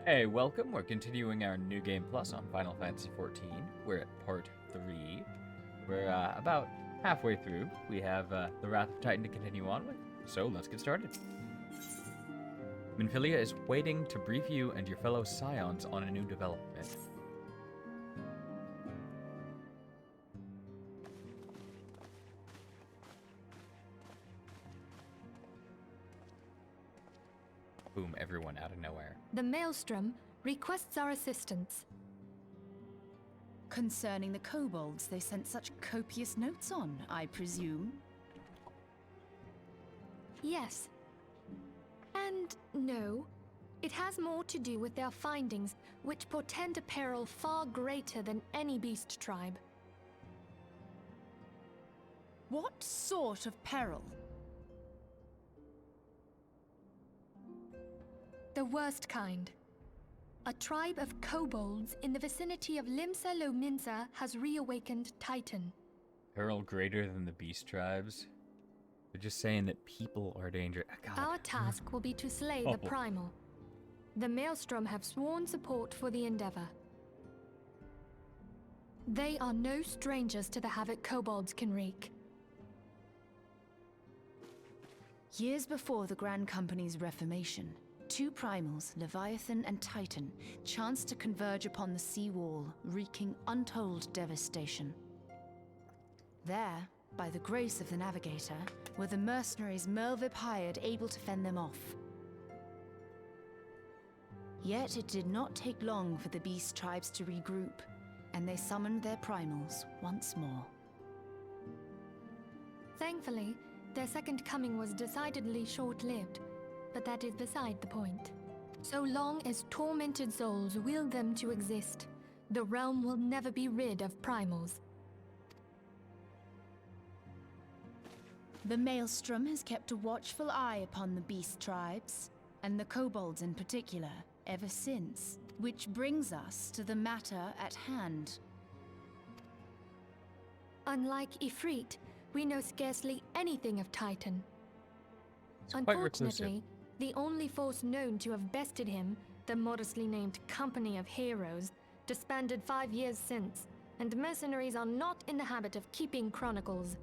Hey, welcome. We're continuing our New Game Plus on Final Fantasy XIV. We're at part 3. We're about halfway through. We have the Wrath of Titan to continue on with, so let's get started. Minfilia is waiting to brief you and your fellow Scions on a new development. Boom, everyone out of nowhere. The Maelstrom requests our assistance. Concerning the kobolds they sent such copious notes on, I presume? Yes. And no. It has more to do with their findings, which portend a peril far greater than any beast tribe. What sort of peril? The worst kind. A tribe of kobolds in the vicinity of Limsa Lominsa has reawakened Titan. Peril greater than the beast tribes? They're just saying that people are dangerous. God. Our task will be to slay the Primal. The Maelstrom have sworn support for the endeavor. They are no strangers to the havoc kobolds can wreak. Years before the Grand Company's reformation, two primals, Leviathan and Titan, chanced to converge upon the sea wall, wreaking untold devastation. There, by the grace of the Navigator, were the mercenaries Merlvip hired able to fend them off. Yet it did not take long for the beast tribes to regroup, and they summoned their primals once more. Thankfully, their second coming was decidedly short-lived, but that is beside the point. So long as tormented souls will them to exist, the realm will never be rid of primals. The Maelstrom has kept a watchful eye upon the beast tribes, and the kobolds in particular, ever since. Which brings us to the matter at hand. Unlike Ifrit, we know scarcely anything of Titan. It's quite reclusive. Unfortunately, the only force known to have bested him, the modestly named Company of Heroes, disbanded 5 years since, and mercenaries are not in the habit of keeping chronicles.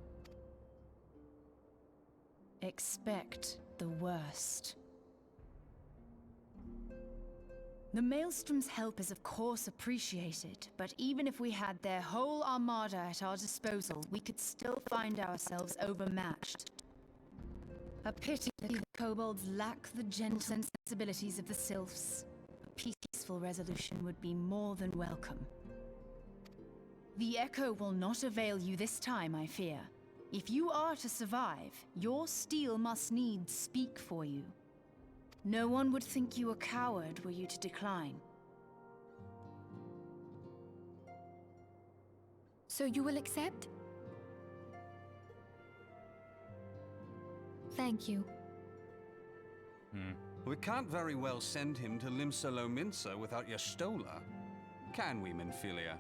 Expect the worst. The Maelstrom's help is of course appreciated, but even if we had their whole armada at our disposal, we could still find ourselves overmatched. A pity that the kobolds lack the gentle sensibilities of the sylphs. A peaceful resolution would be more than welcome. The echo will not avail you this time, I fear. If you are to survive, your steel must needs speak for you. No one would think you a coward were you to decline. So you will accept? Thank you. We can't very well send him to Limsa Lominsa without Y'shtola. Can we, Minfilia?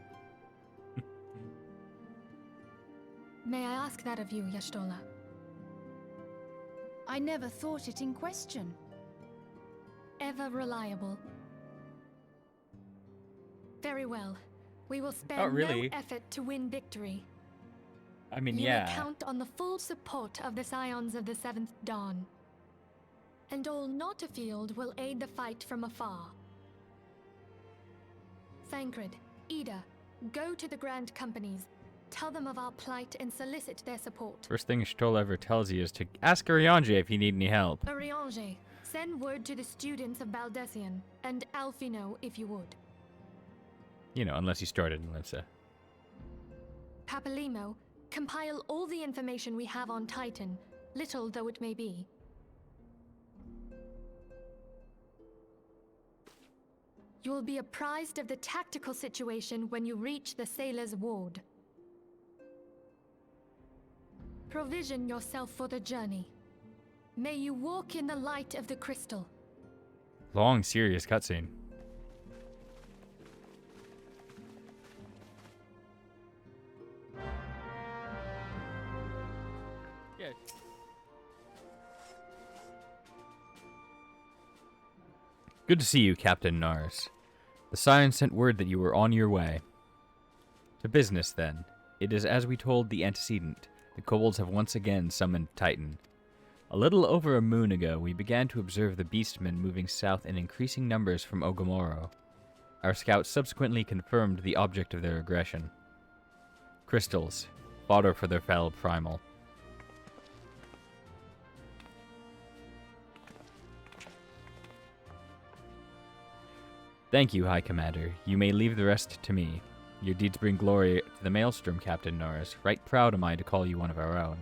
May I ask that of you, Y'shtola? I never thought it in question. Ever reliable. Very well. We will spare Not really. no effort to win victory. I mean, You yeah. may count on the full support of the Scions of the Seventh Dawn. And all not afield will aid the fight from afar. Thancred, Ida, go to the Grand Companies. Tell them of our plight and solicit their support. First thing Y'shtola ever tells you is to ask Ariange if you need any help. Ariange, send word to the students of Baldessian, and Alfino if you would. You know, unless you started in Limsa. Papalimo, compile all the information we have on Titan, little though it may be. You will be apprised of the tactical situation when you reach the Sailor's Ward. Provision yourself for the journey. May you walk in the light of the crystal. Long, serious cutscene. Yeah. Good to see you, Captain Nars. The Scion sent word that you were on your way. To business, then. It is as we told the antecedent. The kobolds have once again summoned Titan. A little over a moon ago, we began to observe the beastmen moving south in increasing numbers from Ogomoro. Our scouts subsequently confirmed the object of their aggression. Crystals. Fodder for their fell primal. Thank you, High Commander. You may leave the rest to me. Your deeds bring glory to the Maelstrom, Captain Norris. Right proud am I to call you one of our own.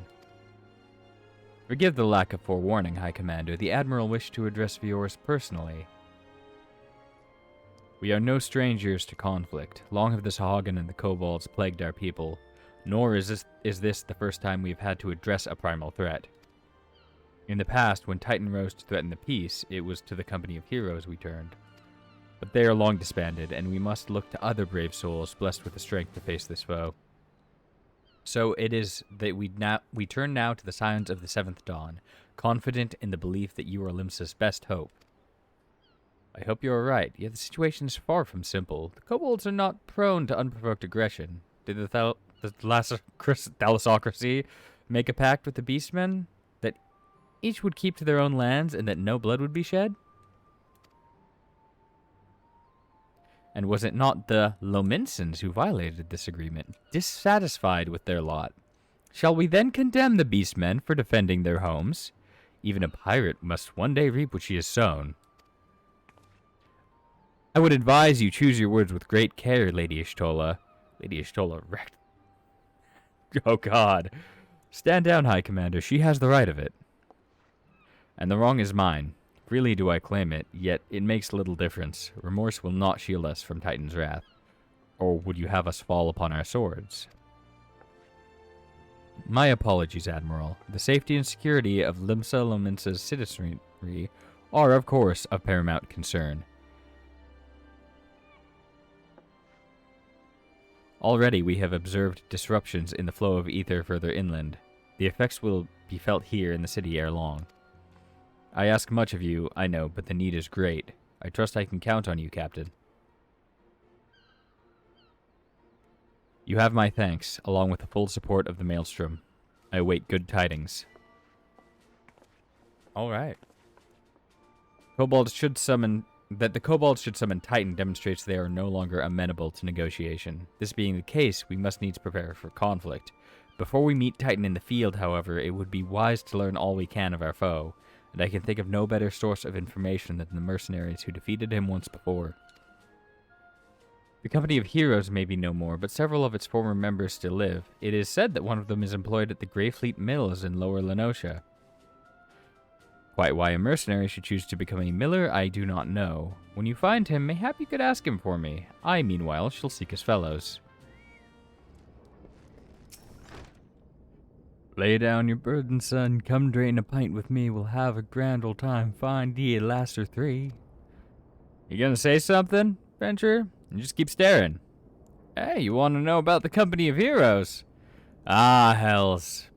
Forgive the lack of forewarning, High Commander. The Admiral wished to address Viors personally. We are no strangers to conflict. Long have the Sahagin and the kobolds plagued our people, nor is this the first time we have had to address a primal threat. In the past, when Titan rose to threaten the peace, it was to the company of heroes we turned. But they are long disbanded, and we must look to other brave souls blessed with the strength to face this foe. So it is that we turn now to the Scions of the Seventh Dawn, confident in the belief that you are Limsa's best hope. I hope you are right, yet the situation is far from simple. The kobolds are not prone to unprovoked aggression. Did the Thalassocracy make a pact with the Beastmen? That each would keep to their own lands and that no blood would be shed? And was it not the Lominsons who violated this agreement, dissatisfied with their lot? Shall we then condemn the Beastmen for defending their homes? Even a pirate must one day reap what she has sown. I would advise you choose your words with great care, Lady Ishtola. Lady Ishtola wrecked. Oh God. Stand down, High Commander. She has the right of it. And the wrong is mine. Freely do I claim it, yet it makes little difference. Remorse will not shield us from Titan's wrath. Or would you have us fall upon our swords? My apologies, Admiral. The safety and security of Limsa Lominsa's citizenry are, of course, of paramount concern. Already we have observed disruptions in the flow of ether further inland. The effects will be felt here in the city ere long. I ask much of you, I know, but the need is great. I trust I can count on you, Captain. You have my thanks, along with the full support of the Maelstrom. I await good tidings. Alright. The kobolds should summon Titan demonstrates they are no longer amenable to negotiation. This being the case, we must needs prepare for conflict. Before we meet Titan in the field, however, it would be wise to learn all we can of our foe, and I can think of no better source of information than the mercenaries who defeated him once before. The company of heroes may be no more, but several of its former members still live. It is said that one of them is employed at the Greyfleet Mills in Lower Lenosha. Quite why a mercenary should choose to become a miller, I do not know. When you find him, mayhap you could ask him for me. I, meanwhile, shall seek his fellows. Lay down your burden, son. Come drain a pint with me. We'll have a grand old time. Find ye a lass or three. You gonna say something, Venture? You just keep staring. Hey, you want to know about the company of heroes? Ah, hells.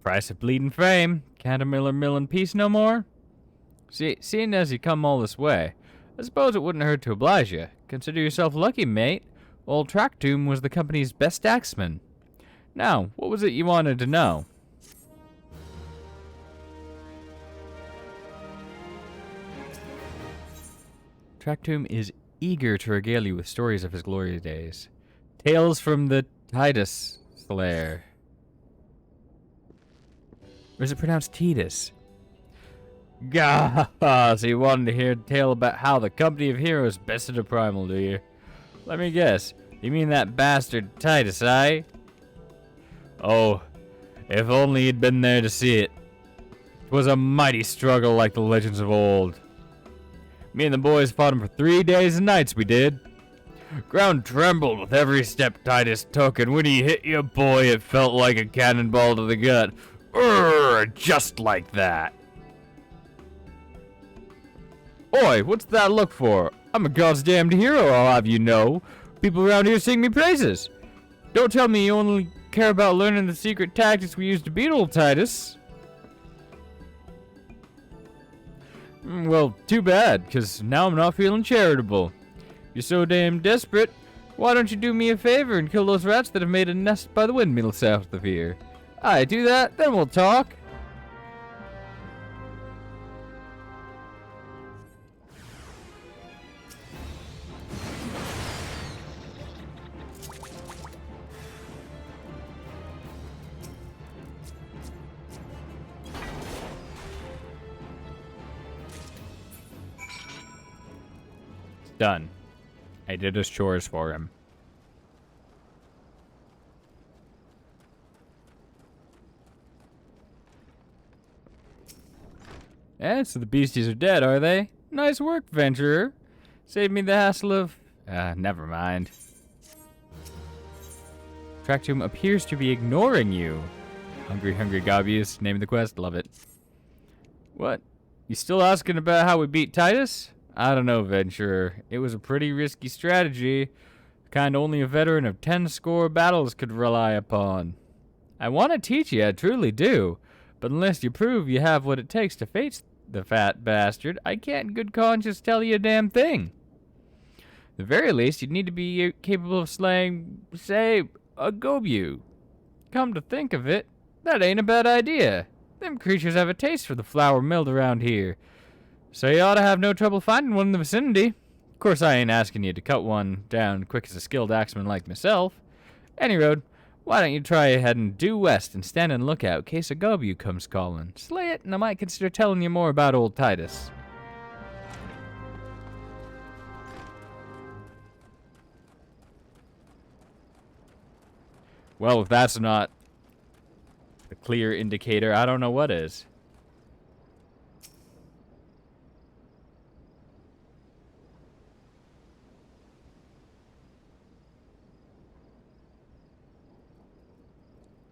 Price of bleeding fame. Can't a miller mill in peace no more? Seeing as you come all this way, I suppose it wouldn't hurt to oblige you. Consider yourself lucky, mate. Old Trackdoom was the company's best axeman. Now, what was it you wanted to know? Trackdoom is eager to regale you with stories of his glory days. Tales from the Titus Slayer. Or is it pronounced Titus? Gah! So you wanted to hear a tale about how the company of heroes bested a primal, do you? Let me guess. You mean that bastard Titus, eh? Oh, if only he'd been there to see it. It was a mighty struggle like the legends of old. Me and the boys fought him for 3 days and nights, we did. Ground trembled with every step Titus took, and when he hit you, boy, it felt like a cannonball to the gut. Just like that. Oi, what's that look for? I'm a god's damned hero, I'll have you know. People around here sing me praises. Don't tell me you only care about learning the secret tactics we used to beat old Titus. Well, too bad, because now I'm not feeling charitable. You're so damn desperate, why don't you do me a favor and kill those rats that have made a nest by the windmill south of here? Aye, do that, then we'll talk. Done. I did his chores for him. Eh, so the beasties are dead, are they? Nice work, venturer. Saved me the hassle of... never mind. Tractum appears to be ignoring you. Hungry Gobbies. Name of the quest. Love it. What? You still asking about how we beat Titus? I don't know, venturer. It was a pretty risky strategy. The kind only a veteran of 10 score battles could rely upon. I want to teach you, I truly do. But unless you prove you have what it takes to face the fat bastard, I can't in good conscience tell you a damn thing. At the very least, you'd need to be capable of slaying, say, a Gobu. Come to think of it, that ain't a bad idea. Them creatures have a taste for the flour milled around here. So you ought to have no trouble finding one in the vicinity. Of course, I ain't asking you to cut one down quick as a skilled axeman like myself. Any road, why don't you try heading due west and stand on lookout in case a Gobu comes calling. Slay it, and I might consider telling you more about old Titus. Well, if that's not a clear indicator, I don't know what is.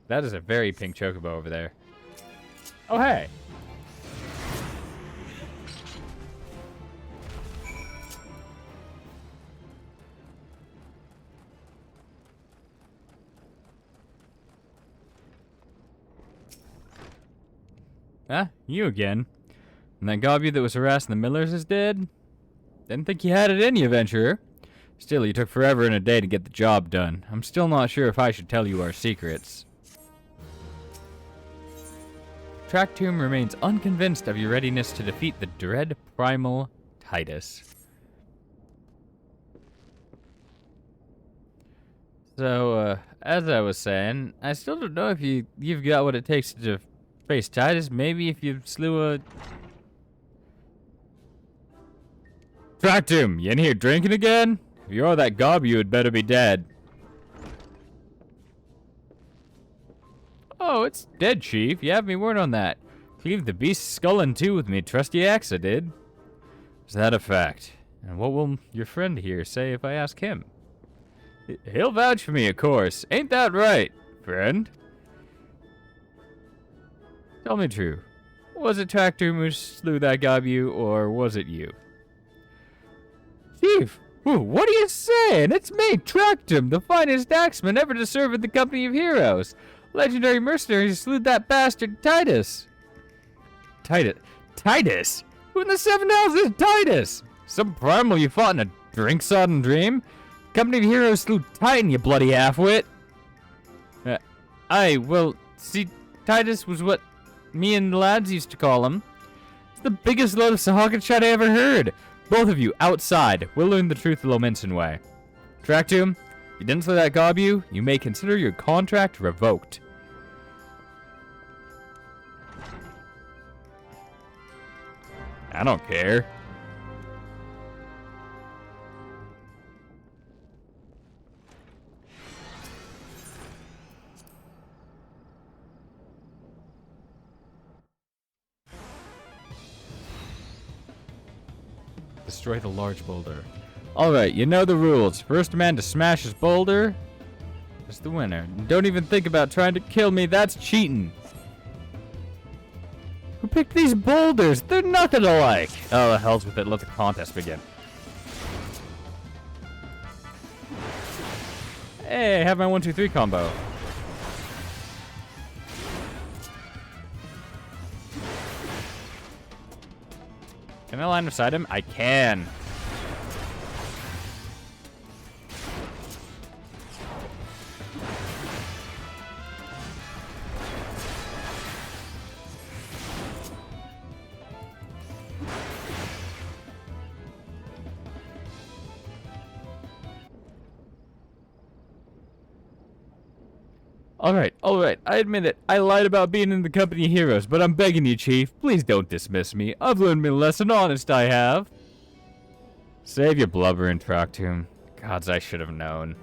That is a very pink chocobo over there. Oh, hey. Huh? You again? And that Gobu that was harassing the Millers is dead? Didn't think you had it in you, venturer. Still, you took forever and a day to get the job done. I'm still not sure if I should tell you our secrets. Tractum remains unconvinced of your readiness to defeat the dread primal Titus. So, as I was saying, I still don't know if you've got what it takes to face Titus. Maybe if you slew a... Tractum, you in here drinking again? If you're that gob, you had better be dead. Oh, it's dead, Chief. You have me word on that. Cleave the beast's skull in two with me, trusty axe, I did. Is that a fact? And what will your friend here say if I ask him? He'll vouch for me, of course. Ain't that right, friend? Tell me true. Was it Tractum who slew that Gobu, or was it you? Chief, what are you saying? It's me, Tractum, the finest axeman ever to serve in the company of heroes. Legendary mercenary who slew that bastard Titus. Titus? Who in the seven hells is Titus? Some primal you fought in a drink-sodden dream? Company of heroes slew Titan, you bloody half-wit. Well, see, Titus was what me and the lads used to call him. It's the biggest load of Sahagin shot I ever heard. Both of you, outside. We'll learn the truth the Lominson way. Tractum, you didn't slay that Gobu, you may consider your contract revoked. I don't care. Destroy the large boulder. Alright, you know the rules. First man to smash his boulder is the winner. And don't even think about trying to kill me, that's cheating. Who picked these boulders? They're nothing alike. Oh, the hell's with it. Let the contest begin. Hey, I have my 1-2-3 combo. Can I line beside him? I can. All right, I admit it. I lied about being in the company of heroes, but I'm begging you, Chief, please don't dismiss me. I've learned my lesson, honest I have. Save your blubber and talk to him. Gods, I should have known.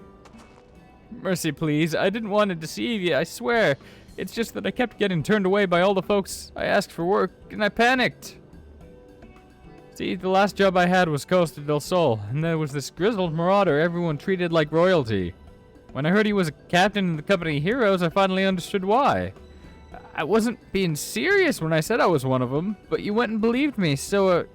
Mercy, please. I didn't want to deceive you, I swear. It's just that I kept getting turned away by all the folks I asked for work, and I panicked. See, the last job I had was Costa del Sol, and there was this grizzled marauder everyone treated like royalty. When I heard he was a captain in the company of heroes, I finally understood why. I wasn't being serious when I said I was one of them, but you went and believed me, so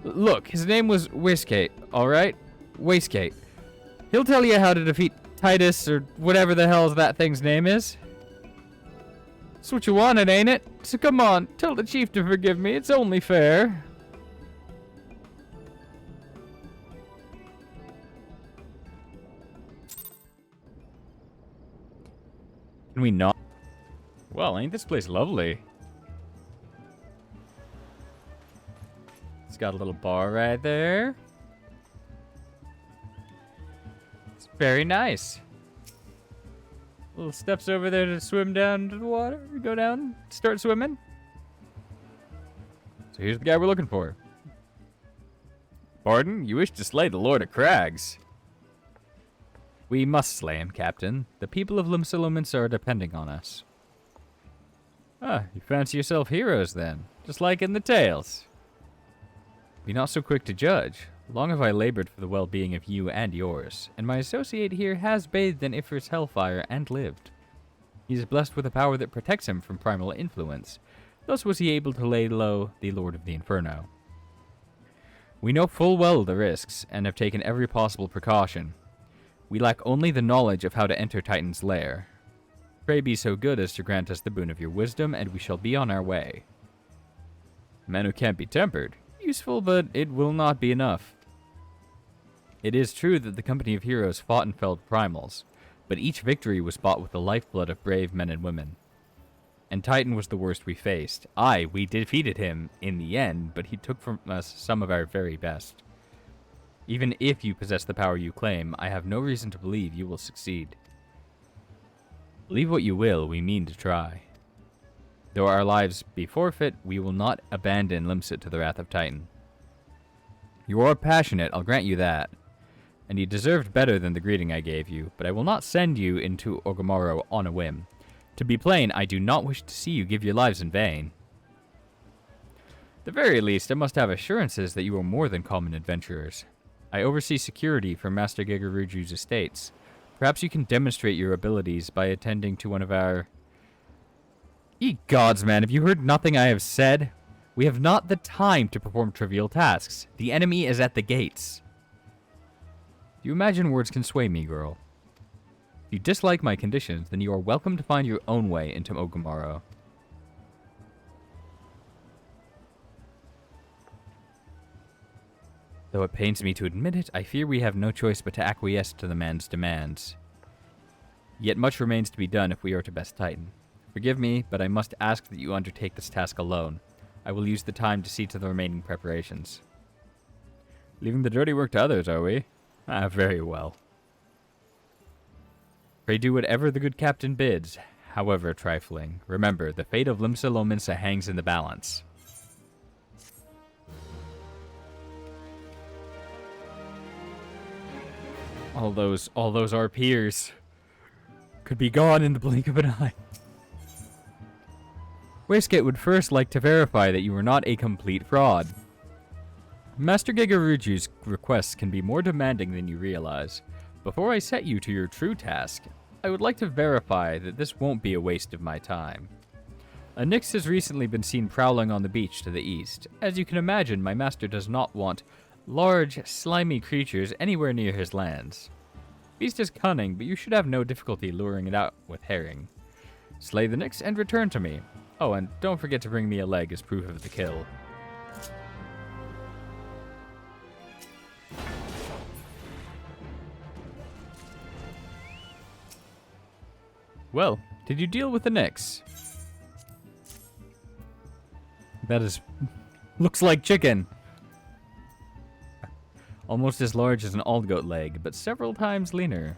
Look, his name was Wastegate, alright? Wastegate. He'll tell you how to defeat Titus, or whatever the hell that thing's name is. That's what you wanted, ain't it? So come on, tell the chief to forgive me, it's only fair. Can we not? Well, ain't this place lovely? It's got a little bar right there. It's very nice. Little steps over there to swim down to the water. Go down, start swimming. So here's the guy we're looking for. Pardon? You wish to slay the Lord of Crags? We must slay him, Captain. The people of Limsa are depending on us. Ah, you fancy yourself heroes then, just like in the tales. Be not so quick to judge. Long have I labored for the well-being of you and yours, and my associate here has bathed in Ifrit's hellfire and lived. He is blessed with a power that protects him from primal influence. Thus was he able to lay low the Lord of the Inferno. We know full well the risks, and have taken every possible precaution. We lack only the knowledge of how to enter Titan's lair. Pray be so good as to grant us the boon of your wisdom, and we shall be on our way. Men who can't be tempered. Useful, but it will not be enough. It is true that the company of heroes fought and felled primals, but each victory was bought with the lifeblood of brave men and women. And Titan was the worst we faced. Aye, we defeated him in the end, but he took from us some of our very best. Even if you possess the power you claim, I have no reason to believe you will succeed. Believe what you will, we mean to try. Though our lives be forfeit, we will not abandon Limsa to the wrath of Titan. You are passionate, I'll grant you that. And you deserved better than the greeting I gave you, but I will not send you into Orgrimmar on a whim. To be plain, I do not wish to see you give your lives in vain. At the very least, I must have assurances that you are more than common adventurers. I oversee security for Master Gigaruju's estates. Perhaps you can demonstrate your abilities by attending to one of our... Ye gods, man, have you heard nothing I have said? We have not the time to perform trivial tasks. The enemy is at the gates. Do you imagine words can sway me, girl? If you dislike my conditions, then you are welcome to find your own way into Orgrimmar. Though it pains me to admit it, I fear we have no choice but to acquiesce to the man's demands. Yet much remains to be done if we are to best Titan. Forgive me, but I must ask that you undertake this task alone. I will use the time to see to the remaining preparations. Leaving the dirty work to others, are we? Ah, very well. Pray do whatever the good captain bids, however trifling. Remember, the fate of Limsa hangs in the balance. All those our peers could be gone in the blink of an eye. Wastegate would first like to verify that you are not a complete fraud. Master Gigaruju's requests can be more demanding than you realize. Before I set you to your true task, I would like to verify that this won't be a waste of my time. A Nyx has recently been seen prowling on the beach to the east. As you can imagine, my master does not want large, slimy creatures anywhere near his lands. Beast is cunning, but you should have no difficulty luring it out with herring. Slay the Nyx and return to me. Oh, and don't forget to bring me a leg as proof of the kill. Well, did you deal with the Nyx? That is... looks like chicken! Almost as large as an Aldgoat leg, but several times leaner.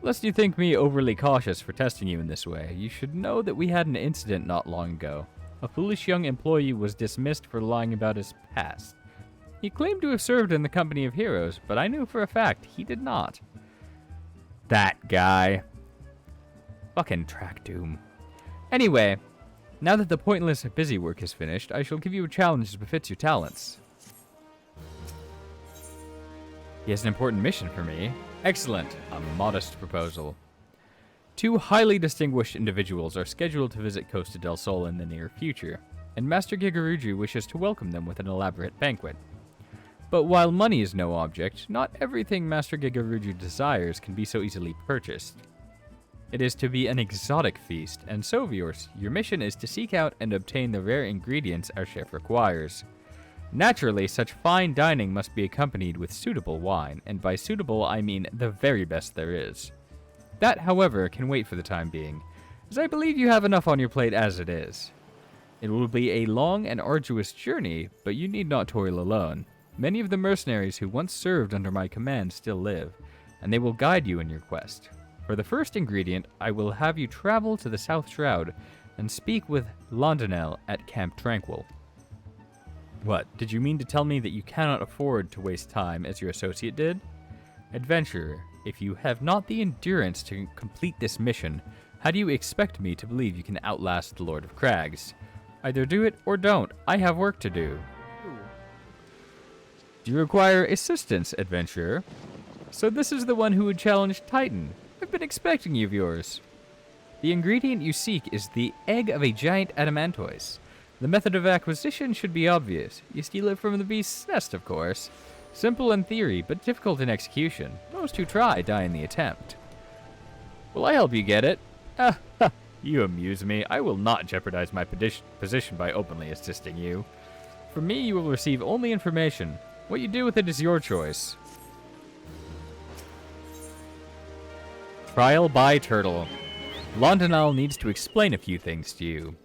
Lest you think me overly cautious for testing you in this way, you should know that we had an incident not long ago. A foolish young employee was dismissed for lying about his past. He claimed to have served in the company of heroes, but I knew for a fact he did not. That guy. Fucking track doom. Anyway, now that the pointless busy work is finished, I shall give you a challenge that befits your talents. He has an important mission for me. Excellent. A modest proposal. 2 highly distinguished individuals are scheduled to visit Costa del Sol in the near future, and Master Gigaruju wishes to welcome them with an elaborate banquet. But while money is no object, not everything Master Gigaruju desires can be so easily purchased. It is to be an exotic feast, and so, viewers, your mission is to seek out and obtain the rare ingredients our chef requires. Naturally, such fine dining must be accompanied with suitable wine, and by suitable I mean the very best there is. That, however, can wait for the time being, as I believe you have enough on your plate as it is. It will be a long and arduous journey, but you need not toil alone. Many of the mercenaries who once served under my command still live, and they will guide you in your quest. For the first ingredient, I will have you travel to the South Shroud and speak with Londonel at Camp Tranquil. What, did you mean to tell me that you cannot afford to waste time as your associate did? Adventurer, if you have not the endurance to complete this mission, how do you expect me to believe you can outlast the Lord of Crags? Either do it or don't. I have work to do. Do you require assistance, adventurer? So this is the one who would challenge Titan. I've been expecting you, viewers. The ingredient you seek is the egg of a giant adamantoise. The method of acquisition should be obvious. You steal it from the beast's nest, of course. Simple in theory, but difficult in execution. Most who try die in the attempt. Will I help you get it? You amuse me. I will not jeopardize my position by openly assisting you. From me, you will receive only information. What you do with it is your choice. Trial by Turtle. Londonel needs to explain a few things to you.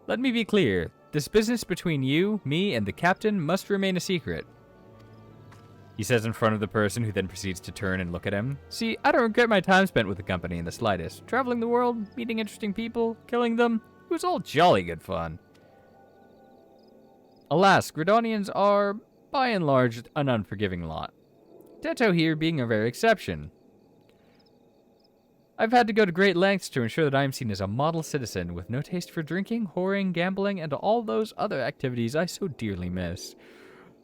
Let me be clear. This business between you, me, and the captain must remain a secret. He says in front of the person, who then proceeds to turn and look at him. See, I don't regret my time spent with the company in the slightest. Traveling the world, meeting interesting people, killing them, it was all jolly good fun. Alas, Gridonians are, by and large, an unforgiving lot. Teto here being a rare exception. I've had to go to great lengths to ensure that I am seen as a model citizen with no taste for drinking, whoring, gambling, and all those other activities I so dearly miss.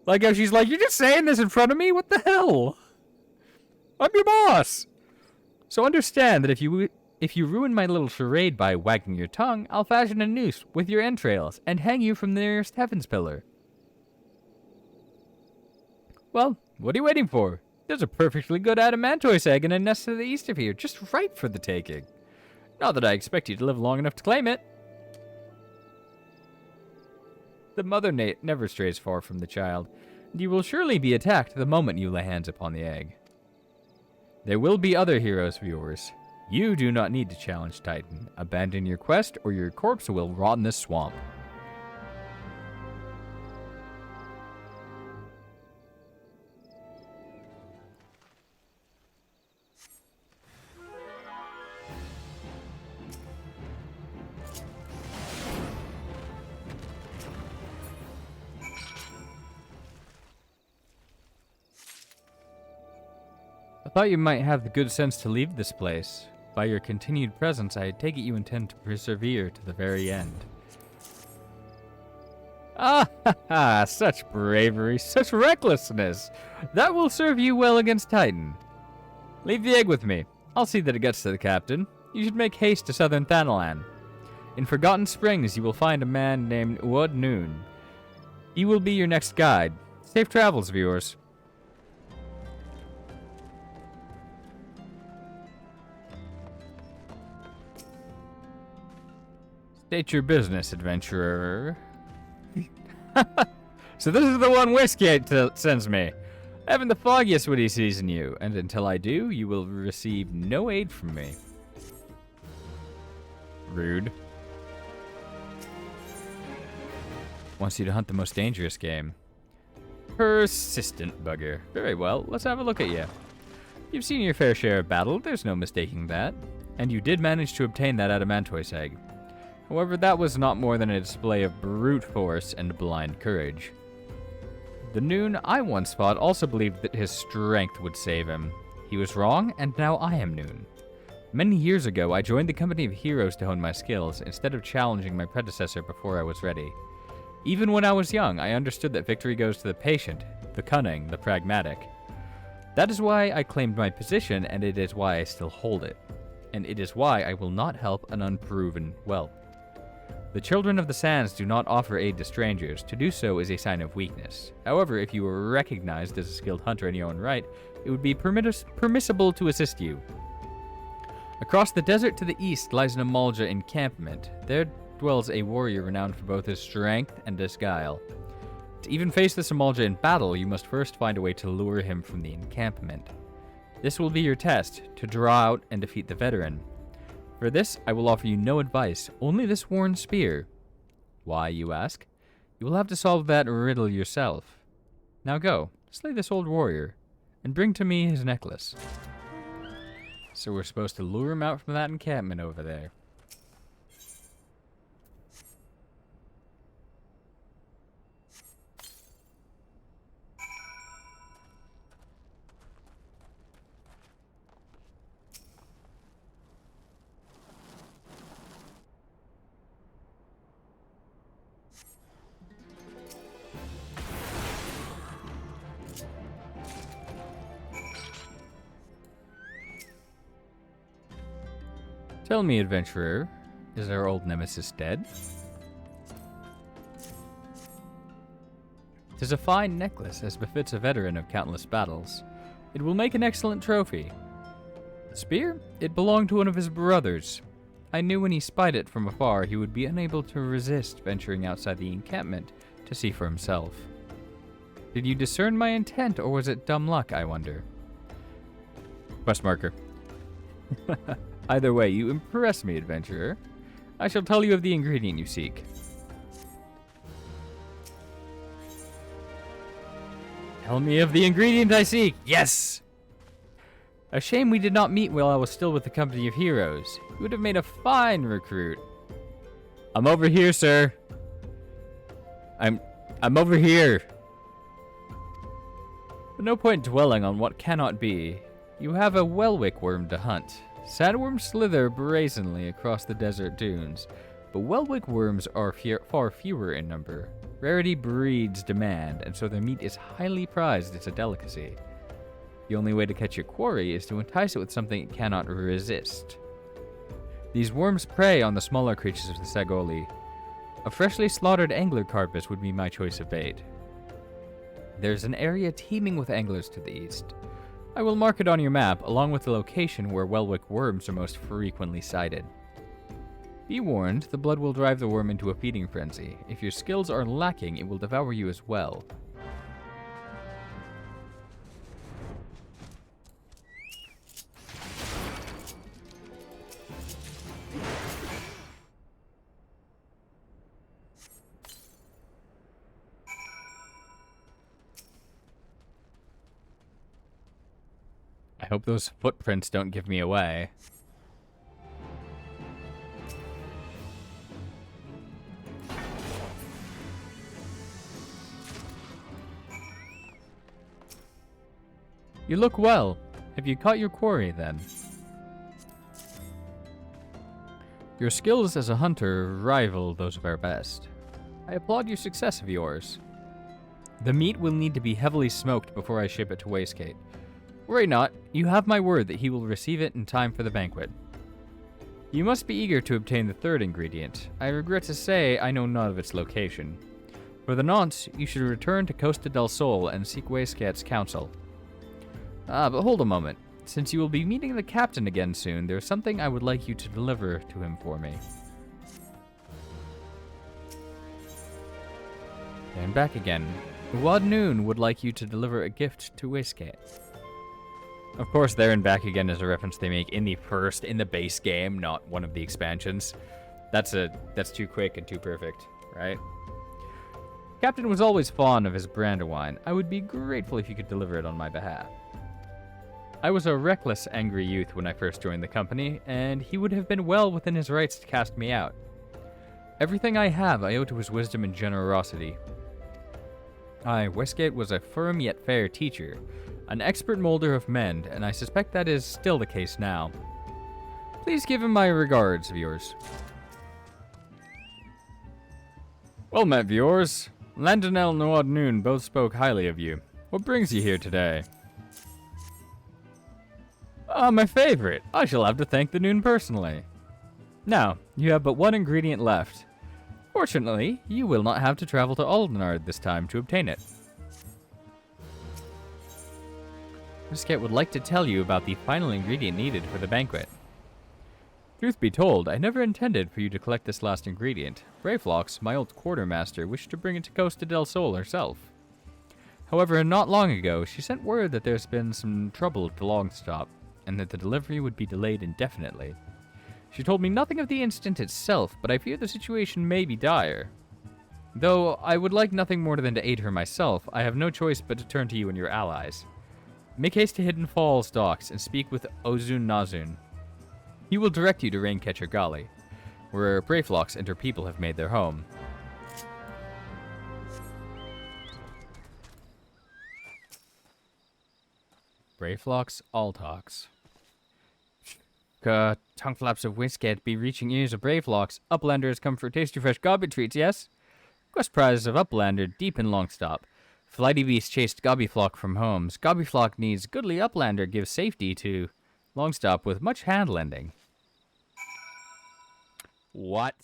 Like how she's like, you're just saying this in front of me? What the hell? I'm your boss! So understand that if you ruin my little charade by wagging your tongue, I'll fashion a noose with your entrails and hang you from the nearest heavens pillar. Well, what are you waiting for? There's a perfectly good adamantoise egg in a nest to the east of here, just right for the taking. Not that I expect you to live long enough to claim it. The mother Nate never strays far from the child, and you will surely be attacked the moment you lay hands upon the egg. There will be other heroes, viewers. You do not need to challenge Titan. Abandon your quest, or your corpse will rot in this swamp. I thought you might have the good sense to leave this place. By your continued presence, I take it you intend to persevere to the very end. Ah ha ha! Such bravery, such recklessness! That will serve you well against Titan. Leave the egg with me. I'll see that it gets to the captain. You should make haste to southern Thanalan. In Forgotten Springs, you will find a man named Uod Noon. He will be your next guide. Safe travels, viewers. State your business, adventurer. So this is the one Whiskey sends me. I haven't the foggiest what he sees in you, and until I do, you will receive no aid from me. Rude. Wants you to hunt the most dangerous game. Persistent bugger. Very well, let's have a look at you. You've seen your fair share of battle, there's no mistaking that. And you did manage to obtain that adamantoise egg. However, that was not more than a display of brute force and blind courage. The Noon I once fought also believed that his strength would save him. He was wrong, and now I am Noon. Many years ago, I joined the company of heroes to hone my skills, instead of challenging my predecessor before I was ready. Even when I was young, I understood that victory goes to the patient, the cunning, the pragmatic. That is why I claimed my position, and it is why I still hold it. And it is why I will not help an unproven whelp. The children of the sands do not offer aid to strangers. To do so is a sign of weakness. However, if you were recognized as a skilled hunter in your own right, it would be permissible to assist you. Across the desert to the east lies an Amalja encampment. There dwells a warrior renowned for both his strength and his guile. To even face this Amalja in battle, you must first find a way to lure him from the encampment. This will be your test, to draw out and defeat the veteran. For this, I will offer you no advice, only this worn spear. Why, you ask? You will have to solve that riddle yourself. Now go, slay this old warrior, and bring to me his necklace. So we're supposed to lure him out from that encampment over there. Tell me, adventurer, is our old nemesis dead? 'Tis a fine necklace, as befits a veteran of countless battles. It will make an excellent trophy. The spear? It belonged to one of his brothers. I knew when he spied it from afar he would be unable to resist venturing outside the encampment to see for himself. Did you discern my intent, or was it dumb luck, I wonder? Quest marker. Either way, you impress me, adventurer. I shall tell you of the ingredient you seek. Tell me of the ingredient I seek! Yes! A shame we did not meet while I was still with the company of heroes. You would have made a fine recruit. I'm over here, sir. I'm over here. But no point dwelling on what cannot be. You have a Welwick worm to hunt. Sandworms slither brazenly across the desert dunes, but Welwick worms are far fewer in number. Rarity breeds demand, and so their meat is highly prized as a delicacy. The only way to catch your quarry is to entice it with something it cannot resist. These worms prey on the smaller creatures of the Sagoli. A freshly slaughtered angler carpus would be my choice of bait. There's an area teeming with anglers to the east. I will mark it on your map, along with the location where Welwick worms are most frequently sighted. Be warned, the blood will drive the worm into a feeding frenzy. If your skills are lacking, it will devour you as well. I hope those footprints don't give me away. You look well. Have you caught your quarry, then? Your skills as a hunter rival those of our best. I applaud your success of yours. The meat will need to be heavily smoked before I ship it to Wastegate. Worry not, you have my word that he will receive it in time for the banquet. You must be eager to obtain the third ingredient. I regret to say I know none of its location. For the nonce, you should return to Costa del Sol and seek Wastegate's counsel. But hold a moment. Since you will be meeting the captain again soon, there's something I would like you to deliver to him for me. And back again. Wad Noon would like you to deliver a gift to Whiskey. Of course, there and back again is a reference they make in the base game, not one of the expansions. That's too quick and too perfect, right? Captain was always fond of his Brandywine. I would be grateful if you could deliver it on my behalf. I was a reckless, angry youth when I first joined the company, and he would have been well within his rights to cast me out. Everything I have I owe to his wisdom and generosity. Westgate was a firm yet fair teacher, an expert molder of men, and I suspect that is still the case now. Please give him my regards, viewers. Well met, viewers. Landonel and Wad Noon both spoke highly of you. What brings you here today? My favorite. I shall have to thank the Noon personally. Now, you have but one ingredient left. Fortunately, you will not have to travel to Aldenard this time to obtain it. Muscat would like to tell you about the final ingredient needed for the banquet. Truth be told, I never intended for you to collect this last ingredient. Brayflox, my old quartermaster, wished to bring it to Costa del Sol herself. However, not long ago, she sent word that there's been some trouble at the long stop, and that the delivery would be delayed indefinitely. She told me nothing of the incident itself, but I fear the situation may be dire. Though I would like nothing more than to aid her myself, I have no choice but to turn to you and your allies. Make haste to Hidden Falls docks and speak with Ozun Nazun. He will direct you to Raincatcher Gully, where Brayflox and her people have made their home. Brayflox Altox. Tongue flaps of Whiskey be reaching ears of Brayflox. Uplanders come for tasty fresh gobby treats, yes? Quest prizes of Uplander deep in Longstop. Flighty beast chased Gobbyflock from homes. Gobbyflock needs goodly Uplander gives safety to Longstop with much hand lending. What?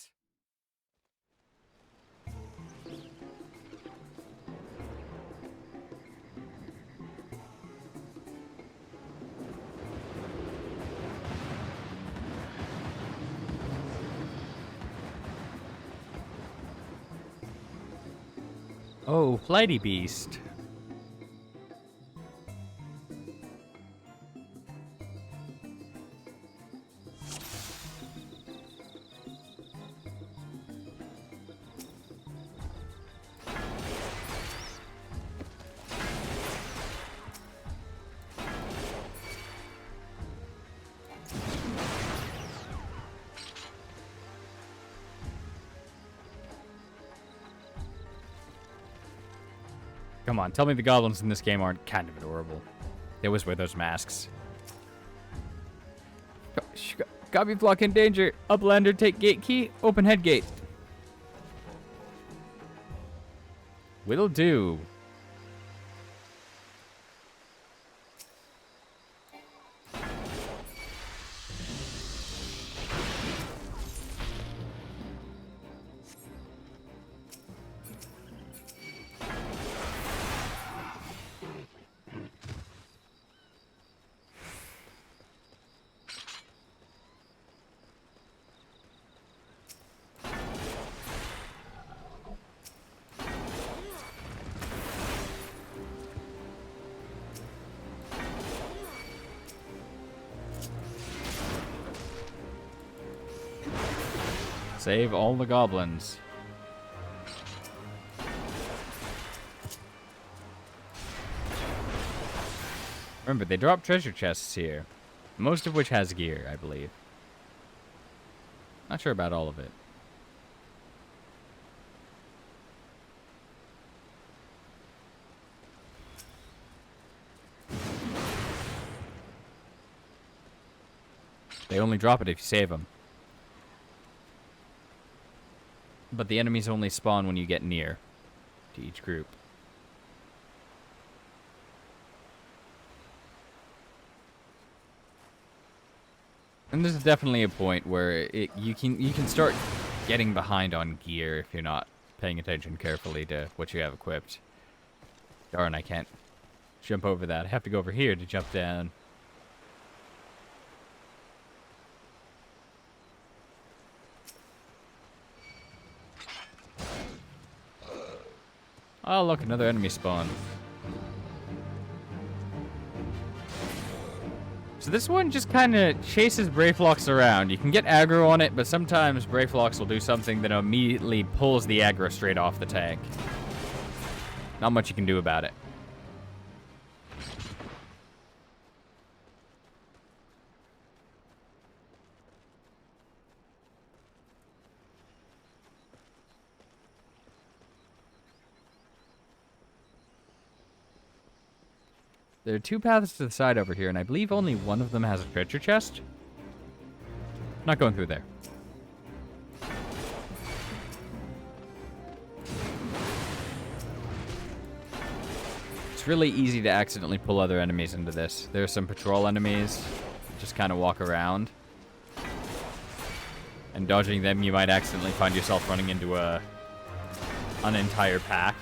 Oh, Flighty Beast. Come on, tell me the goblins in this game aren't kind of adorable. They always wear those masks. Gobbyflock in danger. Uplander take gate key. Open head gate. Will do. Save all the goblins. Remember, they drop treasure chests here, most of which has gear, I believe. Not sure about all of it. They only drop it if you save them. But the enemies only spawn when you get near to each group. And this is definitely a point where you can start getting behind on gear if you're not paying attention carefully to what you have equipped. Darn, I can't jump over that. I have to go over here to jump down. Oh, look, another enemy spawn. So this one just kind of chases Brayflox around. You can get aggro on it, but sometimes Brayflox will do something that immediately pulls the aggro straight off the tank. Not much you can do about it. There are two paths to the side over here, and I believe only one of them has a treasure chest. Not going through there. It's really easy to accidentally pull other enemies into this. There are some patrol enemies that just kind of walk around. And dodging them, you might accidentally find yourself running into an entire pack.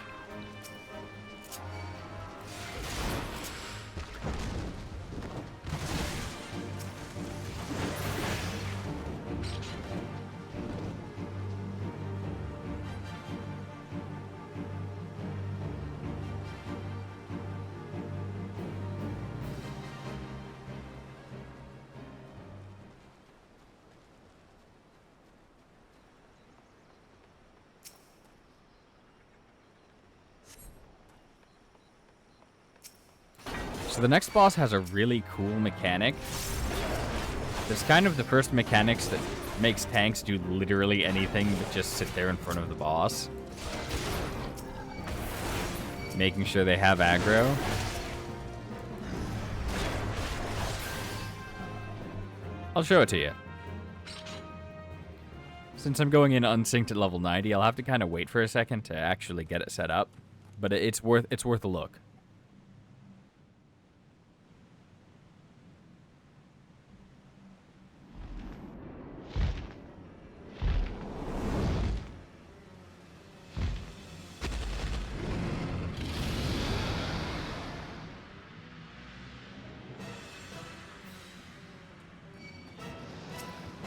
So the next boss has a really cool mechanic. It's kind of the first mechanics that makes tanks do literally anything but just sit there in front of the boss. Making sure they have aggro. I'll show it to you. Since I'm going in unsynced at level 90, I'll have to kind of wait for a second to actually get it set up. But it's worth a look.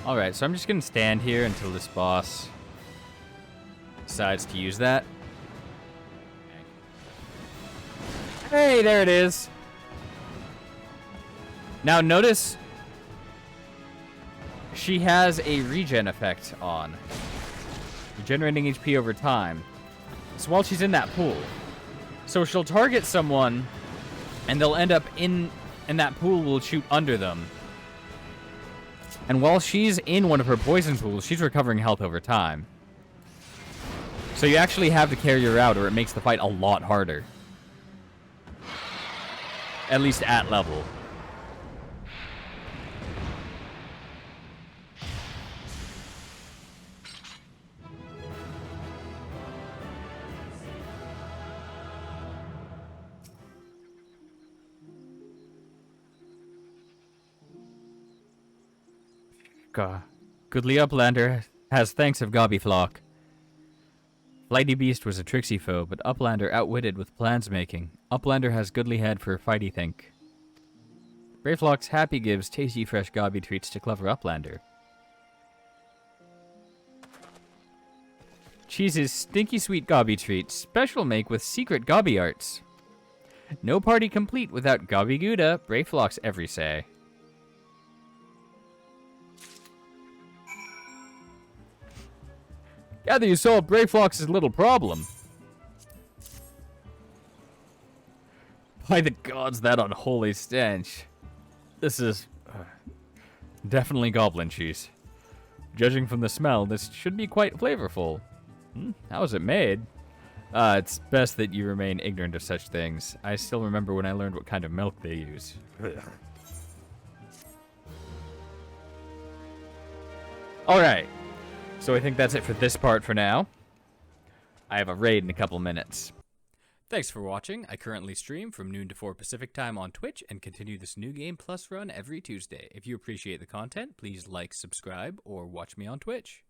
Alright, so I'm just going to stand here until this boss decides to use that. Hey, there it is! Now notice she has a regen effect on. Regenerating HP over time. So while she's in that pool. So she'll target someone and they'll end up and that pool will shoot under them. And while she's in one of her poison pools, she's recovering health over time. So you actually have to carry her out, or it makes the fight a lot harder. At least at level. Goodly Uplander has thanks of Gobbyflock. Flighty Beast was a tricksy foe, but Uplander outwitted with plans making. Uplander has goodly head for fighty think. Brayflock's happy gives tasty fresh gobby treats to clever Uplander. Cheese's stinky sweet gobby treat, special make with secret gobby arts. No party complete without gobby gouda, Brayflock's every say. Gather you solved Brayflox's little problem. By the gods, that unholy stench. This is definitely goblin cheese. Judging from the smell, this should be quite flavorful. How is it made? It's best that you remain ignorant of such things. I still remember when I learned what kind of milk they use. Alright. So I think that's it for this part for now. I have a raid in a couple minutes. Thanks for watching. I currently stream from noon to 4 Pacific time on Twitch and continue this New Game Plus run every Tuesday. If you appreciate the content, please like, subscribe, or watch me on Twitch.